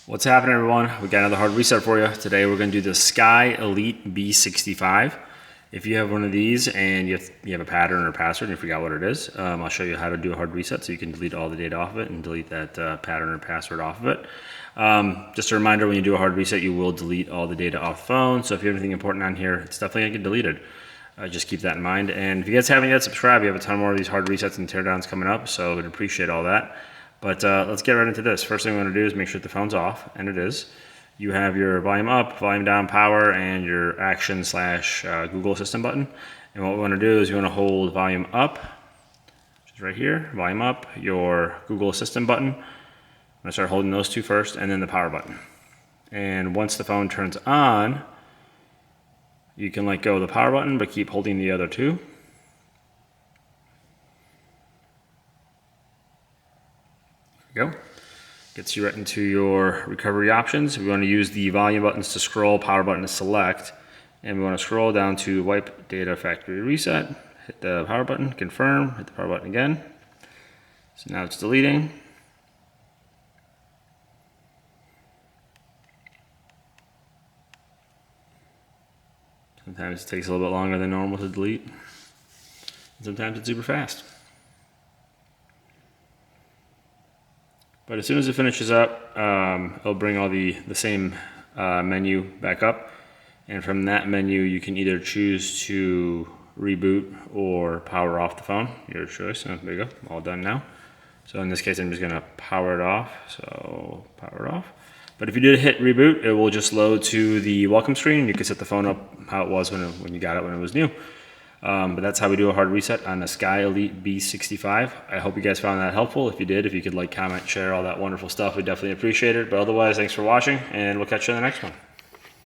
What's happening, everyone? We got another hard reset for you. Today we're going to do the Sky Elite B65. If you have one of these and you have a pattern or password and you forgot what it is, I'll show you how to do a hard reset so you can delete all the data off of it and delete that pattern or password off of it. Just a reminder, when you do a hard reset, you will delete all the data off the phone. So if you have anything important on here, it's definitely going to get deleted. Just keep that in mind. And if you guys haven't yet, subscribe. We have a ton more of these hard resets and teardowns coming up, so we'd appreciate all that. But let's get right into this. First thing we want to do is make sure the phone's off, and it is. You have your volume up, volume down, power, and your action / Google Assistant button. And what we want to do is we want to hold volume up, which is right here, volume up, your Google Assistant button. I'm going to start holding those two first, and then the power button. And once the phone turns on, you can let go of the power button, but keep holding the other two. Go. Gets you right into your recovery options. We want to use the volume buttons to scroll, power button to select, and we want to scroll down to wipe data factory reset. Hit the power button, confirm, hit the power button again. So now it's deleting. Sometimes it takes a little bit longer than normal to delete. And sometimes it's super fast. But as soon as it finishes up, it'll bring all the same menu back up. And from that menu, you can either choose to reboot or power off the phone. Your choice. So there you go. All done now. So in this case, I'm just going to power it off. So power it off. But if you did hit reboot, it will just load to the welcome screen. You can set the phone up how it was when you got it when it was new. But that's how we do a hard reset on the Sky Elite B65. I hope you guys found that helpful. If you did, if you could like, comment, share, all that wonderful stuff, we'd definitely appreciate it. But otherwise, thanks for watching, and we'll catch you in the next one.